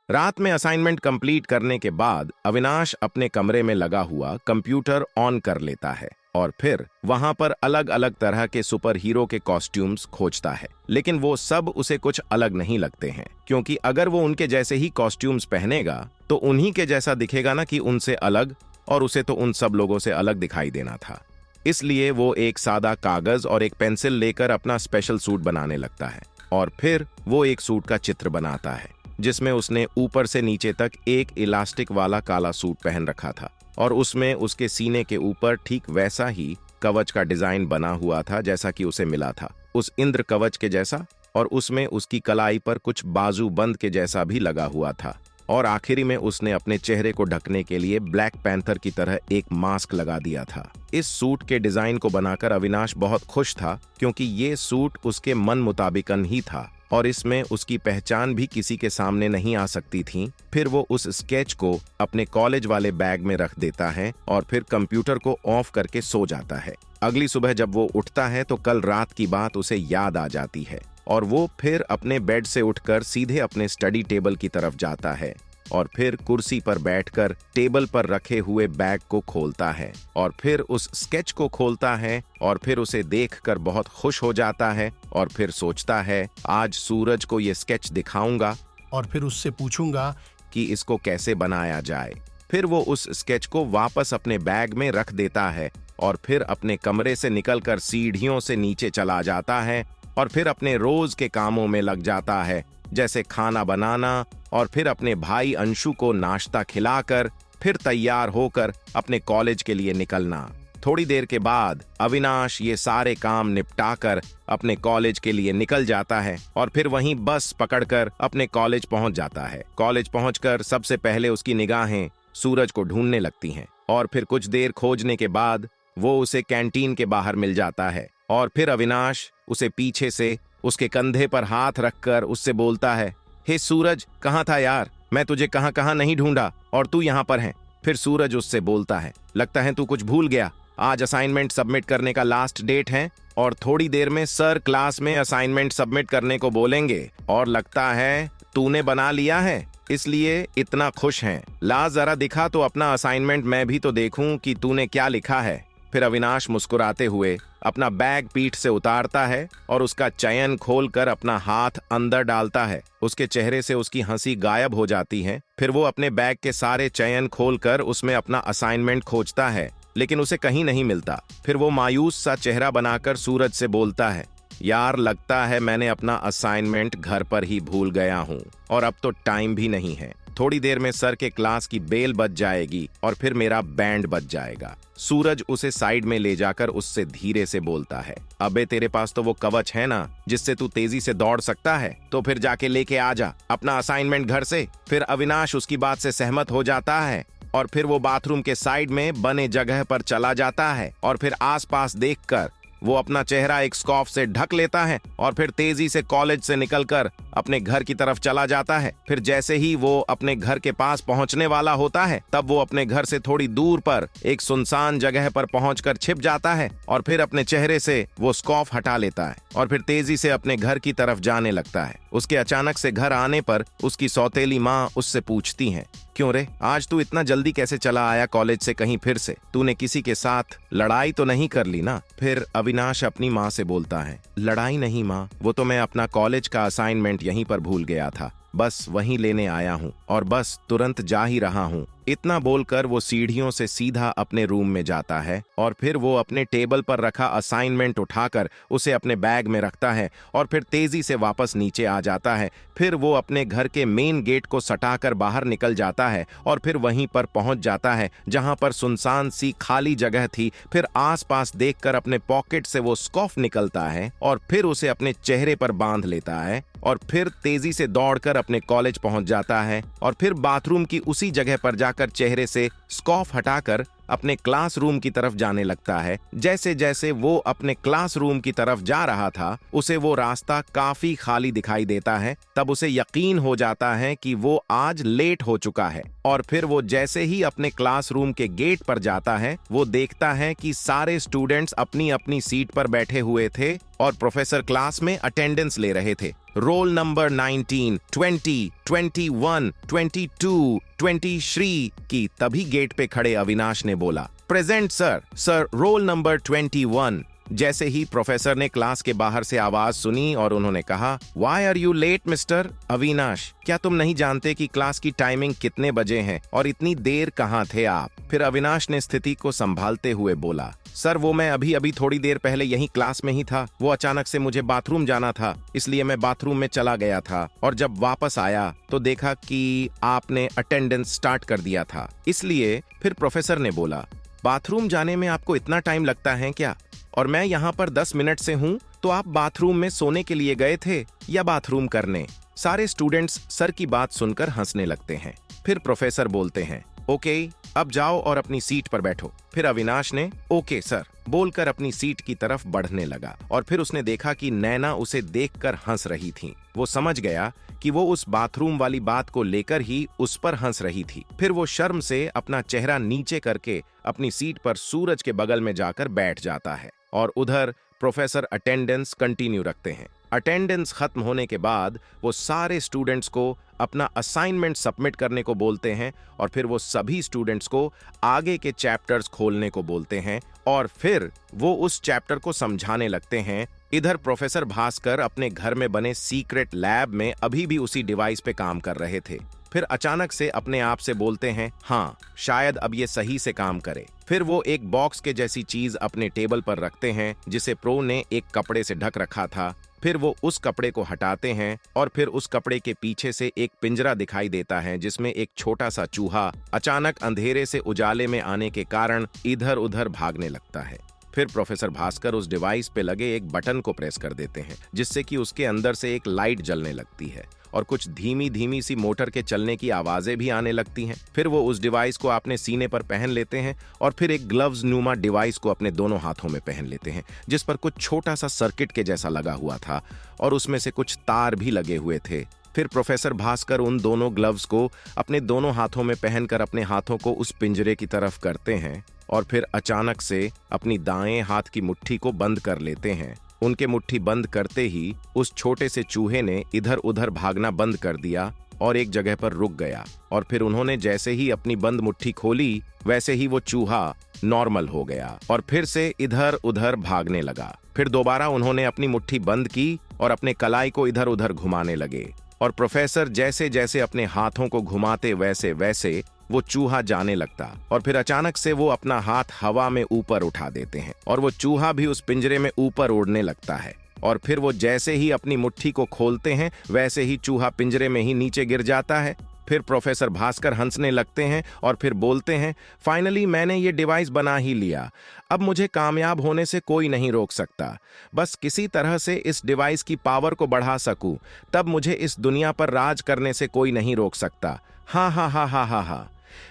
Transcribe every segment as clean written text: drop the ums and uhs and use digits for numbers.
रात में assignment complete करने के बाद अविनाश अपने कमरे में लगा हुआ कंप्यूटर ऑन कर लेता है और फिर वहां पर अलग अलग तरह के सुपर हीरो के कॉस्ट्यूम्स खोजता है, लेकिन वो सब उसे कुछ अलग नहीं लगते हैं, क्योंकि अगर वो उनके जैसे ही कॉस्ट्यूम्स पहनेगा तो उन्हीं के जैसा दिखेगा ना कि उनसे अलग, और उसे तो उन सब लोगों से अलग दिखाई देना था। इसलिए वो एक सादा कागज और एक पेंसिल लेकर अपना स्पेशल सूट बनाने लगता है और फिर वो एक सूट का चित्र बनाता है जिसमें उसने ऊपर से नीचे तक एक इलास्टिक वाला काला सूट पहन रखा था और उसमें उसके सीने के ऊपर ठीक वैसा ही कवच का डिजाइन बना हुआ था जैसा कि उसे मिला था, उस इंद्र कवच के जैसा, और उसमें उसकी कलाई पर कुछ बाजूबंद के जैसा भी लगा हुआ था। और आखिरी में उसने अपने चेहरे को ढकने के लिए ब्लैक पैंथर की तरह एक मास्क लगा दिया था। इस सूट के डिजाइन को बनाकर अविनाश बहुत खुश था, क्योंकि ये सूट उसके मन मुताबिकन ही था और इसमें उसकी पहचान भी किसी के सामने नहीं आ सकती थी। फिर वो उस स्केच को अपने कॉलेज वाले बैग में रख देता है और फिर कंप्यूटर को ऑफ करके सो जाता है। अगली सुबह जब वो उठता है तो कल रात की बात उसे याद आ जाती है और वो फिर अपने बेड से उठकर सीधे अपने स्टडी टेबल की तरफ जाता है और फिर कुर्सी पर बैठकर टेबल पर रखे हुए बैग को खोलता है और फिर उस स्केच को खोलता है और फिर उसे देखकर बहुत खुश हो जाता है और फिर सोचता है आज सूरज को ये स्केच दिखाऊंगा और फिर उससे पूछूंगा कि इसको कैसे बनाया जाए। फिर वो उस स्केच को वापस अपने बैग में रख देता है और फिर अपने कमरे से निकलकर सीढ़ियों से नीचे चला जाता है और फिर अपने रोज के कामों में लग जाता है, जैसे खाना बनाना, और फिर अपने भाई अंशु को नाश्ता खिलाकर फिर तैयार होकर अपने कॉलेज के लिए निकलना। थोड़ी देर के बाद अविनाश ये सारे काम निपटाकर अपने कॉलेज के लिए निकल जाता है और फिर वहीं बस पकड़कर अपने कॉलेज पहुंच जाता है। कॉलेज पहुंचकर सबसे पहले उसकी निगाहें सूरज को ढूंढने लगती हैं और फिर कुछ देर खोजने के बाद वो उसे कैंटीन के बाहर मिल जाता है और फिर अविनाश उसे पीछे से उसके कंधे पर हाथ रखकर उससे बोलता है, हे सूरज, कहाँ था यार? मैं तुझे कहाँ कहाँ नहीं ढूंढा और तू यहाँ पर है। फिर सूरज उससे बोलता है, लगता है तू कुछ भूल गया। आज असाइनमेंट सबमिट करने का लास्ट डेट है और थोड़ी देर में सर क्लास में असाइनमेंट सबमिट करने को बोलेंगे और लगता है तूने बना लिया है, इसलिए इतना खुश है। ला जरा दिखा तो अपना असाइनमेंट, मैं भी तो देखूं कि तूने क्या लिखा है। फिर अविनाश मुस्कुराते हुए अपना बैग पीठ से उतारता है और उसका चयन खोलकर अपना हाथ अंदर डालता है। उसके चेहरे से उसकी हंसी गायब हो जाती है। फिर वो अपने बैग के सारे चयन खोलकर उसमें अपना असाइनमेंट खोजता है, लेकिन उसे कहीं नहीं मिलता। फिर वो मायूस सा चेहरा बनाकर सूरज से बोलता है, यार लगता है मैंने अपना असाइनमेंट घर पर ही भूल गया हूँ और अब तो टाइम भी नहीं है। थोड़ी देर में सर के क्लास की बेल बज जाएगी और फिर मेरा बैंड बज जाएगा। सूरज उसे साइड में ले जाकर उससे धीरे से बोलता है, अबे तेरे पास तो वो कवच है ना जिससे तू तेजी से दौड़ सकता है, तो फिर जाके लेके आ जा अपना असाइनमेंट घर से। फिर अविनाश उसकी बात से सहमत हो जाता है और फिर वो बाथरूम के साइड में बने जगह पर चला जाता है और फिर आसपास देखकर वो अपना चेहरा एक स्कार्फ से ढक लेता है और फिर तेजी से कॉलेज से निकलकर अपने घर की तरफ चला जाता है। फिर जैसे ही वो अपने घर के पास पहुंचने वाला होता है तब वो अपने घर से थोड़ी दूर पर एक सुनसान जगह पर पहुंचकर छिप जाता है और फिर अपने चेहरे से वो स्कार्फ हटा लेता है और फिर तेजी से अपने घर की तरफ जाने लगता है। उसके अचानक से घर आने पर उसकी सौतेली माँ उससे पूछती है, क्यों रे, आज तू इतना जल्दी कैसे चला आया कॉलेज से कहीं फिर से? तूने किसी के साथ लड़ाई तो नहीं कर ली ना? फिर अविनाश अपनी माँ से बोलता है, लड़ाई नहीं माँ, वो तो मैं अपना कॉलेज का असाइनमेंट यहीं पर भूल गया था, बस वहीं लेने आया हूँ और बस तुरंत जा ही रहा हूँ। इतना बोलकर वो सीढ़ियों से सीधा अपने रूम में जाता है और फिर वो अपने टेबल पर रखा असाइनमेंट उठाकर उसे अपने बैग में रखता है और फिर तेजी से वापस नीचे आ जाता है। फिर वो अपने घर के मेन गेट को सटाकर बाहर निकल जाता है और फिर वहीं पर पहुंच जाता है जहां पर सुनसान सी खाली जगह थी। फिर आसपास देखकर अपने पॉकेट से वो स्कार्फ निकलता है और फिर उसे अपने चेहरे पर बांध लेता है और फिर तेजी से दौड़कर अपने कॉलेज पहुंच जाता है और फिर बाथरूम की उसी जगह पर जाकर चेहरे से स्कार्फ हटाकर अपने क्लासरूम की तरफ जाने लगता है। जैसे जैसे वो अपने क्लासरूम की तरफ जा रहा था, उसे वो रास्ता काफी खाली दिखाई देता है। तब उसे यकीन हो जाता है कि वो आज लेट हो चुका है। और फिर वो जैसे ही अपने क्लासरूम के गेट पर जाता है, वो देखता है कि सारे स्टूडेंट्स अपनी अपनी सीट पर बैठे हुए थे और प्रोफेसर क्लास में अटेंडेंस ले रहे थे। रोल नंबर 19, 20, 21, 22, 23 की तभी गेट पे खड़े अविनाश ने बोला, present sir. Sir, roll number 21। जैसे ही प्रोफेसर ने क्लास के बाहर से आवाज सुनी और उन्होंने कहा, why are you late mister Avinash? क्या तुम नहीं जानते कि क्लास की टाइमिंग कितने बजे है और इतनी देर कहाँ थे आप? फिर अविनाश ने स्थिति को संभालते हुए बोला, सर वो मैं अभी थोड़ी देर पहले यही क्लास में ही था। वो अचानक से मुझे बाथरूम जाना था, इसलिए मैं बाथरूम में चला गया था और जब वापस आया तो देखा कि आपने अटेंडेंस स्टार्ट कर दिया था, इसलिए। फिर प्रोफेसर ने बोला, बाथरूम जाने में आपको इतना टाइम लगता है क्या? और मैं यहाँ पर 10 मिनट से हूँ, तो आप बाथरूम में सोने के लिए गए थे या बाथरूम करने? सारे स्टूडेंट्स सर की बात सुनकर हंसने लगते हैं। फिर प्रोफेसर बोलते हैं, ओके, अब जाओ और अपनी सीट पर बैठो। फिर अविनाश ने ओके सर बोलकर अपनी सीट की तरफ बढ़ने लगा और फिर उसने देखा कि नैना उसे देखकर हंस रही थी। वो समझ गया कि वो उस बाथरूम वाली बात को लेकर ही उस पर हंस रही थी। फिर वो शर्म से अपना चेहरा नीचे करके अपनी सीट पर सूरज के बगल में जाकर बैठ जाता है और उधर प्रोफेसर अटेंडेंस कंटिन्यू रखते हैं। अटेंडेंस खत्म होने के बाद वो सारे स्टूडेंट्स को अपना असाइनमेंट सबमिट करने को बोलते हैं और फिर वो सभी स्टूडेंट्स को आगे के चैप्टर्स खोलने को बोलते हैं और फिर वो उस चैप्टर को समझाने लगते हैं। इधर प्रोफेसर भास्कर अपने घर में बने सीक्रेट लैब में अभी भी उसी डिवाइस पे काम कर रहे थे। फिर अचानक से अपने आप से बोलते हैं, हाँ शायद अब ये सही से काम करे। फिर वो एक बॉक्स के जैसी चीज अपने टेबल पर रखते हैं जिसे प्रो ने एक कपड़े से ढक रखा था। फिर वो उस कपड़े को हटाते हैं और फिर उस कपड़े के पीछे से एक पिंजरा दिखाई देता है जिसमें एक छोटा सा चूहा अचानक अंधेरे से उजाले में आने के कारण इधर उधर भागने लगता है। फिर प्रोफेसर भास्कर उस डिवाइस पे लगे एक बटन को प्रेस कर देते हैं जिससे कि उसके अंदर से एक लाइट जलने लगती है और कुछ धीमी धीमी सी मोटर के चलने की आवाजें भी आने लगती हैं। फिर वो उस डिवाइस को अपने सीने पर पहन लेते हैं और फिर एक ग्लव्स नुमा डिवाइस को अपने दोनों हाथों में पहन लेते हैं जिस पर कुछ छोटा सा सर्किट के जैसा लगा हुआ था और उसमें से कुछ तार भी लगे हुए थे। फिर प्रोफेसर भास्कर उन दोनों ग्लव्स को अपने दोनों हाथों में पहनकर अपने हाथों को उस पिंजरे की तरफ करते हैं और फिर अचानक से अपनी दाएं हाथ की मुट्ठी को बंद कर लेते हैं। उनके मुट्ठी बंद करते ही उस छोटे से चूहे ने इधर उधर भागना बंद कर दिया और एक जगह पर रुक गया और फिर उन्होंने जैसे ही अपनी बंद मुट्ठी खोली वैसे ही वो चूहा नॉर्मल हो गया और फिर से इधर उधर भागने लगा। फिर दोबारा उन्होंने अपनी मुट्ठी बंद की और अपने कलाई को इधर उधर घुमाने लगे और प्रोफेसर जैसे जैसे अपने हाथों को घुमाते वैसे वैसे वो चूहा जाने लगता और फिर अचानक से वो अपना हाथ हवा में ऊपर उठा देते हैं और वो चूहा भी उस पिंजरे में ऊपर उड़ने लगता है और फिर वो जैसे ही अपनी मुट्ठी को खोलते हैं वैसे ही चूहा पिंजरे में ही नीचे गिर जाता है। फिर प्रोफेसर भास्कर हंसने लगते हैं और फिर बोलते हैं, फाइनली मैंने ये डिवाइस बना ही लिया। अब मुझे कामयाब होने से कोई नहीं रोक सकता। बस किसी तरह से इस डिवाइस की पावर को बढ़ा सकूं, तब मुझे इस दुनिया पर राज करने से कोई नहीं रोक सकता। हाँ हाँ हाँ हाँ हाँ हाँ।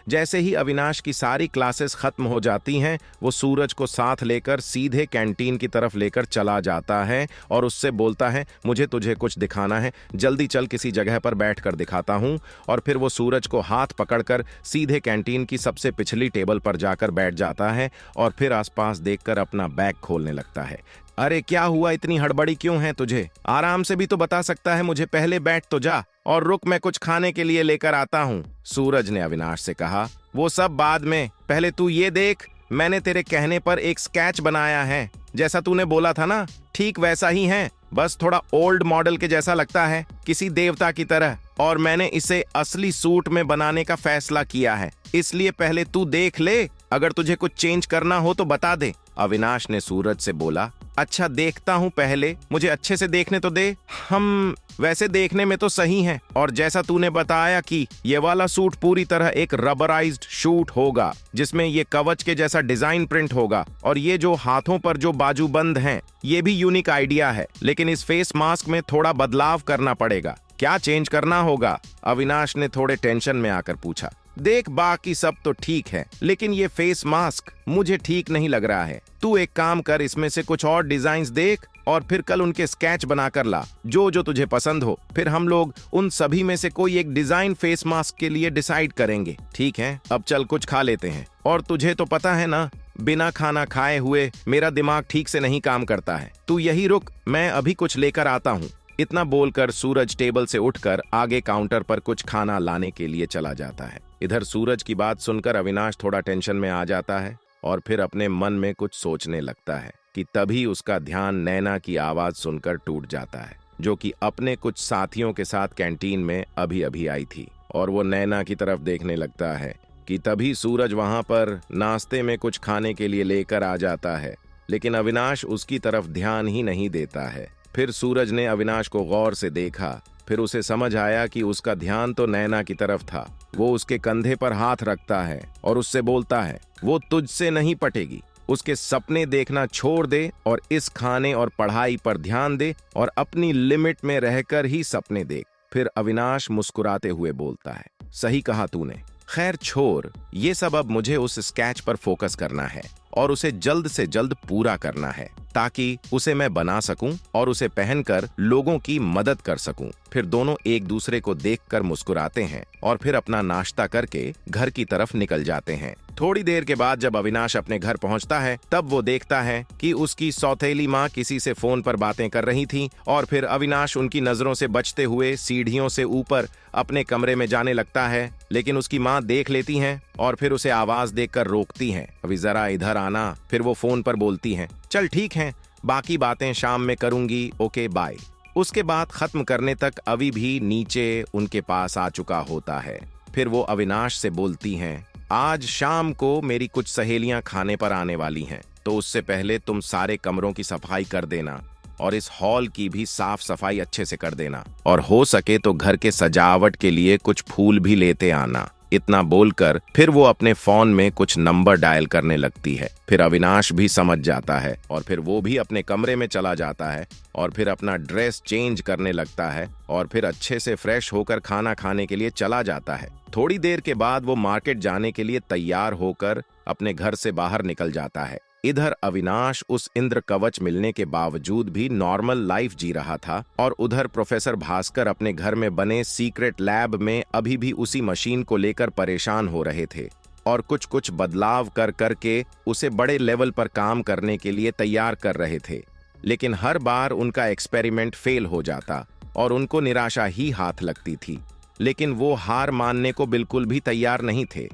जैसे ही अविनाश की सारी क्लासेस खत्म हो जाती हैं, वो सूरज को साथ लेकर सीधे कैंटीन की तरफ लेकर चला जाता है और उससे बोलता है, मुझे तुझे कुछ दिखाना है, जल्दी चल किसी जगह पर बैठकर दिखाता हूँ। और फिर वो सूरज को हाथ पकड़कर सीधे कैंटीन की सबसे पिछली टेबल पर जाकर बैठ जाता है और फिर आसपास देखकर अपना बैग खोलने लगता है। अरे क्या हुआ, इतनी हड़बड़ी क्यों है तुझे? आराम से भी तो बता सकता है मुझे, पहले बैठ तो जा और रुक, मैं कुछ खाने के लिए लेकर आता हूँ। सूरज ने अविनाश से कहा, वो सब बाद में, पहले तू ये देख, मैंने तेरे कहने पर एक स्केच बनाया है। जैसा तूने बोला था ना, ठीक वैसा ही है, बस थोड़ा ओल्ड मॉडल के जैसा लगता है, किसी देवता की तरह, और मैंने इसे असली सूट में बनाने का फैसला किया है, इसलिए पहले तू देख ले, अगर तुझे कुछ चेंज करना हो तो बता दे। अविनाश ने सूरज से बोला, अच्छा देखता हूँ, पहले मुझे अच्छे से देखने तो दे। हम वैसे देखने में तो सही हैं, और जैसा तूने बताया कि ये वाला सूट पूरी तरह एक रबराइज्ड शूट होगा जिसमें ये कवच के जैसा डिजाइन प्रिंट होगा, और ये जो हाथों पर जो बाजूबंद हैं ये भी यूनिक आइडिया है, लेकिन इस फेस मास्क में थोड़ा बदलाव करना पड़ेगा। क्या चेंज करना होगा? अविनाश ने थोड़े टेंशन में आकर पूछा। देख बाकी सब तो ठीक है, लेकिन ये फेस मास्क मुझे ठीक नहीं लग रहा है। तू एक काम कर, इसमें से कुछ और डिजाइन्स देख और फिर कल उनके स्केच बना कर ला, जो जो तुझे पसंद हो। फिर हम लोग उन सभी में से कोई एक डिजाइन फेस मास्क के लिए डिसाइड करेंगे। ठीक है, अब चल कुछ खा लेते हैं। और तुझे तो पता है ना, बिना खाना खाए हुए मेरा दिमाग ठीक से नहीं काम करता है। तू यही रुक, मैं अभी कुछ लेकर आता हूँ। इतना बोलकर सूरज टेबल से उठकर आगे काउंटर पर कुछ खाना लाने के लिए चला जाता है। इधर सूरज की बात सुनकर अविनाश थोड़ा टेंशन में आ जाता है और फिर अपने मन में कुछ सोचने लगता है कि तभी उसका ध्यान नैना की आवाज सुनकर टूट जाता है, जो कि अपने कुछ साथियों के साथ कैंटीन में अभी अभी आई थी। और वो नैना की तरफ देखने लगता है कि तभी सूरज वहां पर नाश्ते में कुछ खाने के लिए लेकर आ जाता है, लेकिन अविनाश उसकी तरफ ध्यान ही नहीं देता है। फिर सूरज ने अविनाश को गौर से देखा, फिर उसे समझ आया कि उसका ध्यान तो नैना की तरफ था। वो उसके कंधे पर हाथ रखता है और उससे बोलता है, वो तुझसे नहीं पटेगी। उसके सपने देखना छोड़ दे और इस खाने और पढ़ाई पर ध्यान दे और अपनी लिमिट में रहकर ही सपने देख। फिर अविनाश मुस्कुराते हुए बोलता है, सही कहा तूने। खैर छोड़ ये सब, अब मुझे उस स्केच पर फोकस करना है और उसे जल्द से जल्द पूरा करना है, ताकि उसे मैं बना सकूं और उसे पहनकर लोगों की मदद कर सकूं। फिर दोनों एक दूसरे को देखकर मुस्कुराते हैं और फिर अपना नाश्ता करके घर की तरफ निकल जाते हैं। थोड़ी देर के बाद जब अविनाश अपने घर पहुंचता है, तब वो देखता है कि उसकी सौतेली माँ किसी से फोन पर बातें कर रही थी। और फिर अविनाश उनकी नजरों से बचते हुए सीढ़ियों से ऊपर अपने कमरे में जाने लगता है, लेकिन उसकी माँ देख लेती हैं और फिर उसे आवाज देकर रोकती हैं, अभी जरा इधर आना। फिर वो फोन पर बोलती हैं, चल ठीक है, बाकी बातें शाम में करूंगी, ओके बाय। उसके बाद खत्म करने तक अभी भी नीचे उनके पास आ चुका होता है। फिर वो अविनाश से बोलती हैं, आज शाम को मेरी कुछ सहेलियां खाने पर आने वाली हैं, तो उससे पहले तुम सारे कमरों की सफाई कर देना और इस हॉल की भी साफ सफाई अच्छे से कर देना, और हो सके तो घर के सजावट के लिए कुछ फूल भी लेते आना। इतना बोलकर फिर वो अपने फोन में कुछ नंबर डायल करने लगती है। फिर अविनाश भी समझ जाता है और फिर वो भी अपने कमरे में चला जाता है और फिर अपना ड्रेस चेंज करने लगता है और फिर अच्छे से फ्रेश होकर खाना खाने के लिए चला जाता है। थोड़ी देर के बाद वो मार्केट जाने के लिए तैयार होकर अपने घर से बाहर निकल जाता है। इधर अविनाश उस इंद्र कवच मिलने के बावजूद भी नॉर्मल लाइफ जी रहा था और उधर प्रोफेसर भास्कर अपने घर में बने सीक्रेट लैब में अभी भी उसी मशीन को लेकर परेशान हो रहे थे और कुछ कुछ बदलाव कर करके उसे बड़े लेवल पर काम करने के लिए तैयार कर रहे थे। लेकिन हर बार उनका एक्सपेरिमेंट फेल हो जाता और उनको निराशा ही हाथ लगती थी, लेकिन वो हार मानने को बिल्कुल भी तैयार नहीं थे।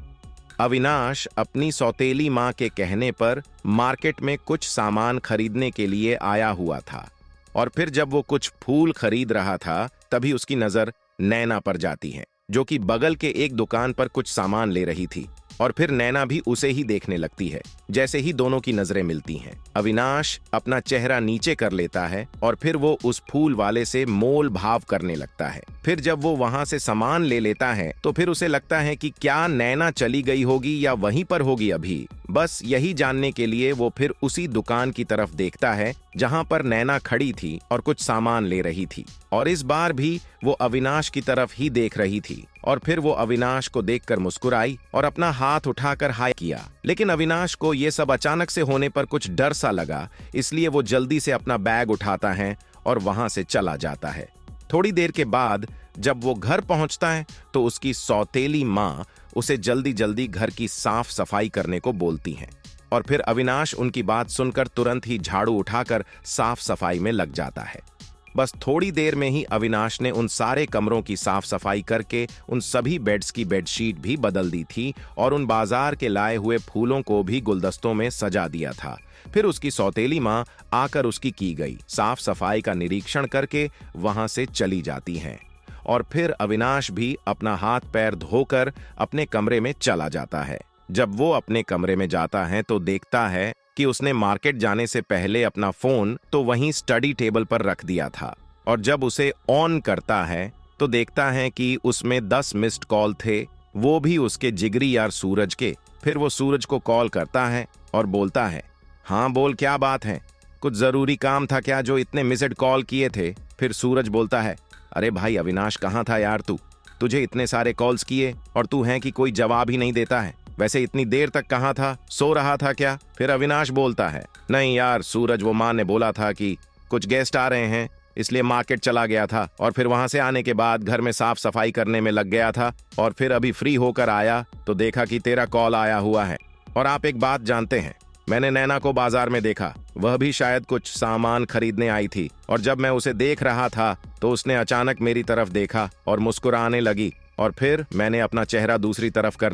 अविनाश अपनी सौतेली माँ के कहने पर मार्केट में कुछ सामान खरीदने के लिए आया हुआ था और फिर जब वो कुछ फूल खरीद रहा था, तभी उसकी नजर नैना पर जाती है, जो कि बगल के एक दुकान पर कुछ सामान ले रही थी। और फिर नैना भी उसे ही देखने लगती है। जैसे ही दोनों की नजरें मिलती हैं, अविनाश अपना चेहरा नीचे कर लेता है और फिर वो उस फूल वाले से मोल भाव करने लगता है। फिर जब वो वहां से सामान ले लेता है तो फिर उसे लगता है कि क्या नैना चली गई होगी या वहीं पर होगी अभी। बस यही जानने के लिए वो फिर उसी दुकान की तरफ देखता है जहां पर नैना खड़ी थी और कुछ सामान ले रही थी, और इस बार भी वो अविनाश की तरफ ही देख रही थी। और फिर वो अविनाश को देखकर मुस्कुराई और अपना हाथ उठाकर हाय किया। लेकिन अविनाश को ये सब अचानक से होने पर कुछ डर सा लगा, इसलिए वो जल्दी से अपना बैग उठाता है और वहां से चला जाता है। थोड़ी देर के बाद जब वो घर पहुंचता है तो उसकी सौतेली माँ उसे जल्दी जल्दी घर की साफ सफाई करने को बोलती हैं और फिर अविनाश उनकी बात सुनकर तुरंत ही झाड़ू उठाकर साफ सफाई में लग जाता है। बस थोड़ी देर में ही अविनाश ने उन सारे कमरों की साफ सफाई करके उन सभी बेड्स की बेडशीट भी बदल दी थी और उन बाजार के लाए हुए फूलों को भी गुलदस्तों में सजा दिया था। फिर उसकी सौतेली माँ आकर उसकी की गई साफ सफाई का निरीक्षण करके वहां से चली जाती हैं और फिर अविनाश भी अपना हाथ पैर धोकर अपने कमरे में चला जाता है। जब वो अपने कमरे में जाता है तो देखता है कि उसने मार्केट जाने से पहले अपना फोन तो वहीं स्टडी टेबल पर रख दिया था, और जब उसे ऑन करता है तो देखता है कि उसमें 10 मिस्ड कॉल थे, वो भी उसके जिगरी यार सूरज के। फिर वो सूरज को कॉल करता है और बोलता है, हाँ बोल क्या बात है, कुछ जरूरी काम था क्या जो इतने मिस्ड कॉल किए थे? फिर सूरज बोलता है, अरे भाई अविनाश कहाँ था यार तू? तुझे इतने सारे कॉल्स किए और तू है कि कोई जवाब ही नहीं देता है। वैसे इतनी देर तक कहाँ था, सो रहा था क्या? फिर अविनाश बोलता है, नहीं यार सूरज, वो माँ ने बोला था कि कुछ गेस्ट आ रहे हैं इसलिए मार्केट चला गया था और फिर वहां से आने के बाद घर में साफ सफाई करने में लग गया था और फिर अभी फ्री होकर आया तो देखा कि तेरा कॉल आया हुआ है। और आप एक बात जानते हैं, मैंने नैना को बाजार में देखा, वह भी शायद कुछ सामान खरीदने आई थी और जब मैं उसे देख रहा था तो उसने अचानक मेरी तरफ देखा और मुस्कुराने लगी और फिर मैंने अपना चेहरा दूसरी तरफ कर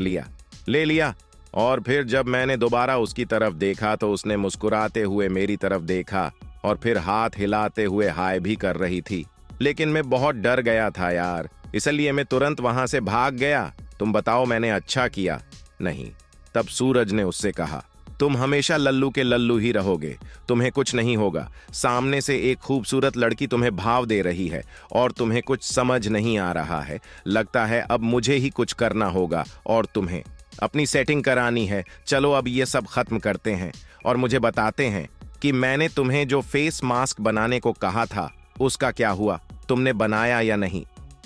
ले लिया और फिर जब मैंने दोबारा उसकी तरफ देखा तो उसने मुस्कुराते हुए मेरी तरफ देखा और फिर हाथ हिलाते हुए हाय भी कर रही थी। लेकिन मैं बहुत डर गया था यार, इसलिए मैं तुरंत वहां से भाग गया। तुम बताओ मैंने अच्छा किया? नहीं। तब सूरज ने उससे कहा, तुम हमेशा लल्लू के लल्लू ही रहोगे, तुम्हें कुछ नहीं होगा। सामने से एक खूबसूरत लड़की तुम्हें भाव दे रही है और तुम्हें कुछ समझ नहीं आ रहा है। लगता है अब मुझे ही कुछ करना होगा और तुम्हें अपनी सेटिंग करानी है। चलो अब ये सब खत्म करते हैं और मुझे बताते हैं कि मैंने तुम्हें जो फेस मास्क बनाने को कहा था उसका क्या हुआ, तुमने बनाया या नहीं?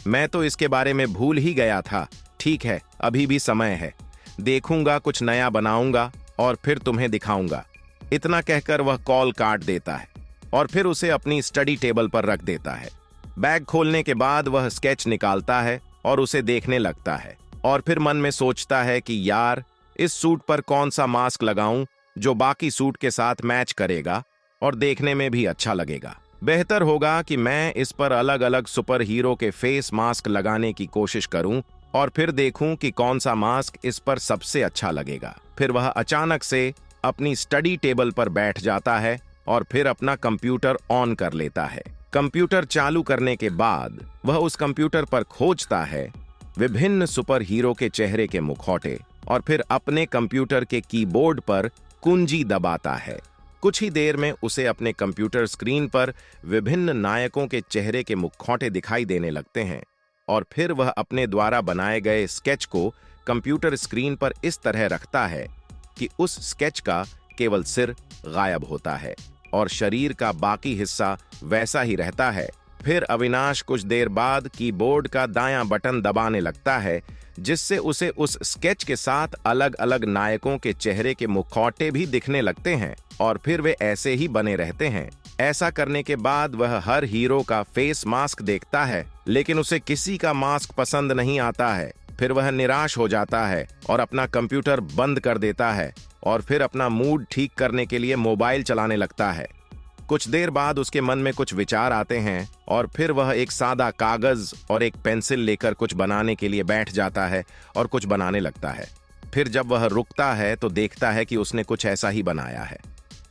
मैं तो इसके बारे में भूल ही गया था। ठीक है, अभी भी समय है, देखूंगा, कुछ नया बनाऊंगा और फिर तुम्हें दिखाऊंगा। इतना कहकर वह कॉल काट देता है और फिर उसे अपनी स्टडी टेबल पर रख देता है। बैग खोलने के बाद वह स्केच निकालता है और उसे देखने लगता है और फिर मन में सोचता है कि यार इस सूट पर कौन सा मास्क लगाऊं जो बाकी सूट के साथ मैच करेगा और देखने में भी अच्छा लगेगा। बेहतर होगा कि मैं इस पर अलग अलग सुपर हीरो के फेस मास्क लगाने की कोशिश करूं और फिर देखूं कि कौन सा मास्क इस पर सबसे अच्छा लगेगा। फिर वह अचानक से अपनी स्टडी टेबल पर बैठ जाता है और फिर अपना कंप्यूटर ऑन कर लेता है। कंप्यूटर चालू करने के बाद वह उस कंप्यूटर पर खोजता है विभिन्न सुपर हीरो के चेहरे के मुखौटे और फिर अपने कंप्यूटर के कीबोर्ड पर कुंजी दबाता है। कुछ ही देर में उसे अपने कंप्यूटर स्क्रीन पर विभिन्न नायकों के चेहरे के मुखौटे दिखाई देने लगते हैं और फिर वह अपने द्वारा बनाए गए स्केच को कंप्यूटर स्क्रीन पर इस तरह रखता है कि उस स्केच का केवल सिर गायब होता है और शरीर का बाकी हिस्सा वैसा ही रहता है। फिर अविनाश कुछ देर बाद कीबोर्ड का दायां बटन दबाने लगता है जिससे उसे उस स्केच के साथ अलग अलग नायकों के चेहरे के मुखौटे भी दिखने लगते हैं और फिर वे ऐसे ही बने रहते हैं। ऐसा करने के बाद वह हर हीरो का फेस मास्क देखता है लेकिन उसे किसी का मास्क पसंद नहीं आता है। फिर वह निराश हो जाता है और अपना कंप्यूटर बंद कर देता है और फिर अपना मूड ठीक करने के लिए मोबाइल चलाने लगता है। कुछ देर बाद उसके मन में कुछ विचार आते हैं और फिर वह एक सादा कागज और एक पेंसिल लेकर कुछ बनाने के लिए बैठ जाता है और कुछ बनाने लगता है। फिर जब वह रुकता है तो देखता है कि उसने कुछ ऐसा ही बनाया है।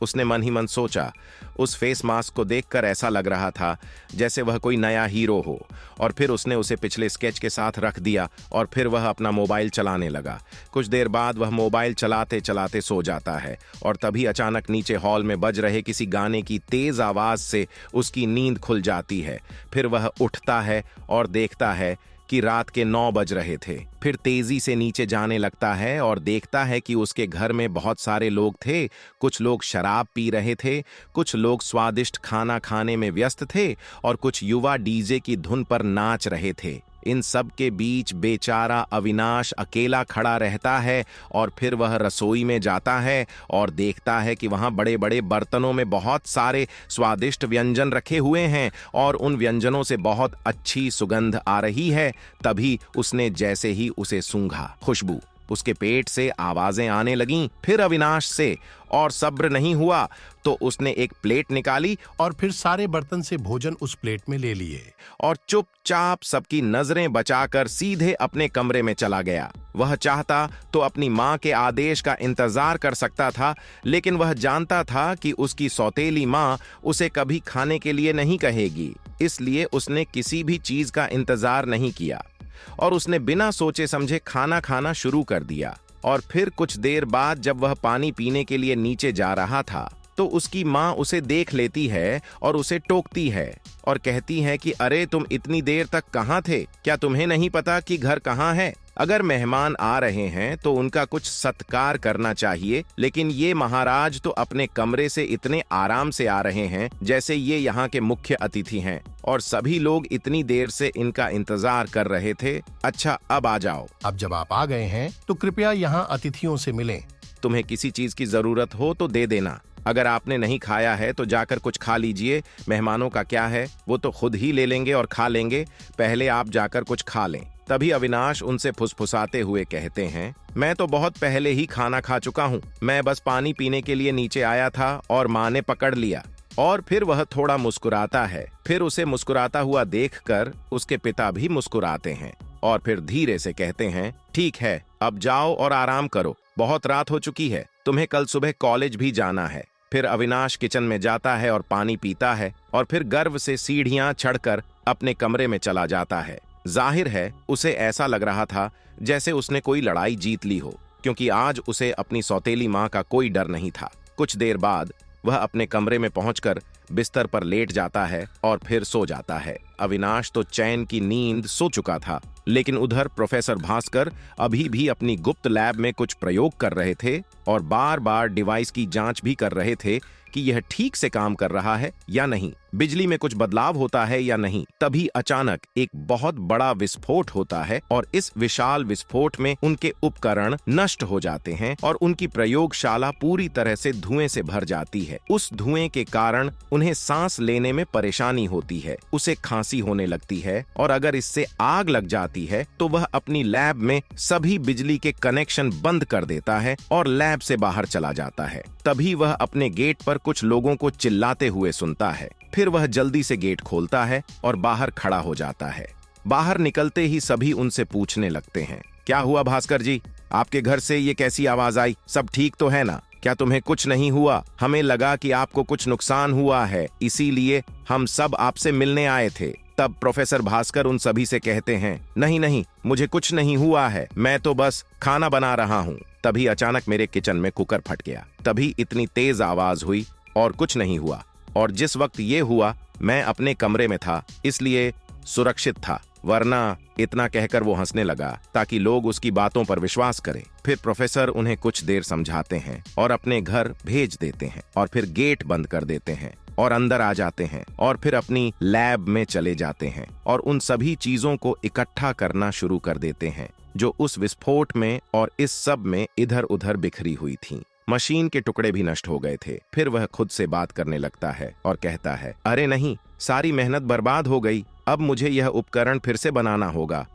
उसने मन ही मन सोचा, उस फेस मास्क को देखकर ऐसा लग रहा था जैसे वह कोई नया हीरो हो और फिर उसने उसे पिछले स्केच के साथ रख दिया और फिर वह अपना मोबाइल चलाने लगा। कुछ देर बाद वह मोबाइल चलाते चलाते सो जाता है और तभी अचानक नीचे हॉल में बज रहे किसी गाने की तेज आवाज से उसकी नींद खुल जाती है। फिर वह उठता है और देखता है कि रात के 9 बज रहे थे। फिर तेजी से नीचे जाने लगता है और देखता है कि उसके घर में बहुत सारे लोग थे। कुछ लोग शराब पी रहे थे, कुछ लोग स्वादिष्ट खाना खाने में व्यस्त थे और कुछ युवा डीजे की धुन पर नाच रहे थे। इन सब के बीच बेचारा अविनाश अकेला खड़ा रहता है और फिर वह रसोई में जाता है और देखता है कि वहां बड़े बड़े बर्तनों में बहुत सारे स्वादिष्ट व्यंजन रखे हुए हैं और उन व्यंजनों से बहुत अच्छी सुगंध आ रही है। तभी उसने जैसे ही उसे सूंघा, खुशबू, उसके पेट से आवाजें आने लगीं। फिर अविनाश से और सब्र नहीं हुआ तो उसने एक प्लेट निकाली और फिर सारे बर्तन से भोजन उस प्लेट में ले लिए और चुपचाप सबकी नजरें बचाकर सीधे अपने कमरे में चला गया। वह चाहता तो अपनी मां के आदेश का इंतजार कर सकता था, लेकिन वह जानता था कि उसकी सौतेली मां उसे कभी खाने के लिए नहीं कहेगी, इसलिए उसने किसी भी चीज का इंतजार नहीं किया और उसने बिना सोचे समझे खाना खाना शुरू कर दिया। और फिर कुछ देर बाद जब वह पानी पीने के लिए नीचे जा रहा था तो उसकी मां उसे देख लेती है और उसे टोकती है और कहती है कि अरे तुम इतनी देर तक कहां थे? क्या तुम्हें नहीं पता कि घर कहां है? अगर मेहमान आ रहे हैं तो उनका कुछ सत्कार करना चाहिए, लेकिन ये महाराज तो अपने कमरे से इतने आराम से आ रहे हैं जैसे ये यहाँ के मुख्य अतिथि हैं, और सभी लोग इतनी देर से इनका इंतजार कर रहे थे। अच्छा, अब आ जाओ। अब जब आप आ गए हैं तो कृपया यहाँ अतिथियों से मिलें। तुम्हें किसी चीज की जरूरत हो तो दे देना। अगर आपने नहीं खाया है तो जाकर कुछ खा लीजिए। मेहमानों का क्या है, वो तो खुद ही ले लेंगे और खा लेंगे। पहले आप जाकर कुछ खा लें। तभी अविनाश उनसे फुसफुसाते हुए कहते हैं, मैं तो बहुत पहले ही खाना खा चुका हूँ। मैं बस पानी पीने के लिए नीचे आया था और माँ ने पकड़ लिया। और फिर वह थोड़ा मुस्कुराता है। फिर उसे मुस्कुराता हुआ देखकर उसके पिता भी मुस्कुराते हैं और फिर धीरे से कहते हैं, ठीक है, अब जाओ और आराम करो। बहुत रात हो चुकी है, तुम्हें कल सुबह कॉलेज भी जाना है। फिर अविनाश किचन में जाता है और पानी पीता है और फिर गर्व से सीढ़ियां चढ़कर अपने कमरे में चला जाता है। जाहिर है उसे ऐसा लग रहा था जैसे उसने कोई लड़ाई जीत ली हो, क्योंकि आज उसे अपनी सौतेली माँ का कोई डर नहीं था। कुछ देर बाद वह अपने कमरे में पहुंचकर बिस्तर पर लेट जाता है और फिर सो जाता है। अविनाश तो चैन की नींद सो चुका था, लेकिन उधर प्रोफेसर भास्कर अभी भी अपनी गुप्त लैब में कुछ प्रयोग कर रहे थे और बार बार डिवाइस की जांच भी कर रहे थे कि यह ठीक से काम कर रहा है या नहीं, बिजली में कुछ बदलाव होता है या नहीं। तभी अचानक एक बहुत बड़ा विस्फोट होता है और इस विशाल विस्फोट में उनके उपकरण नष्ट हो जाते हैं और उनकी प्रयोगशाला पूरी तरह से धुएं से भर जाती है। उस धुएं के कारण उन्हें सांस लेने में परेशानी होती है, उसे खांसी होने लगती है और अगर इससे आग लग जाती है तो वह अपनी लैब में सभी बिजली के कनेक्शन बंद कर देता है और लैब से बाहर चला जाता है। तभी वह अपने गेट पर कुछ लोगों को चिल्लाते हुए सुनता है। फिर वह जल्दी से गेट खोलता है और बाहर खड़ा हो जाता है। बाहर निकलते ही सभी उनसे पूछने लगते हैं, क्या हुआ भास्कर जी, आपके घर से ये कैसी आवाज आई? सब ठीक तो है ना? क्या तुम्हें कुछ नहीं हुआ? हमें लगा कि आपको कुछ नुकसान हुआ है, इसीलिए हम सब आपसे मिलने आए थे। तब प्रोफेसर भास्कर उन सभी से कहते हैं, नहीं नहीं, मुझे कुछ नहीं हुआ है, मैं तो बस खाना बना रहा हूँ। तभी अचानक मेरे किचन में कुकर फट गया। तभी इतनी तेज आवाज हुई और कुछ नहीं हुआ, और जिस वक्त ये हुआ मैं अपने कमरे में था, इसलिए सुरक्षित था, वरना। इतना कहकर वो हंसने लगा ताकि लोग उसकी बातों पर विश्वास करें। फिर प्रोफेसर उन्हें कुछ देर समझाते हैं और अपने घर भेज देते हैं और फिर गेट बंद कर देते हैं और अंदर आ जाते हैं और फिर अपनी लैब में चले जाते हैं और उन सभी चीजों को इकट्ठा करना शुरू कर देते हैं जो उस विस्फोट में और इस सब में इधर उधर बिखरी हुई थीं। मशीन के टुकड़े भी नष्ट हो गए थे। फिर वह खुद से बात करने लगता है और कहता है, अरे नहीं, सारी मेहनत बर्बाद हो गई, अब मुझे यह उपकरण फिर से बनाना होगा।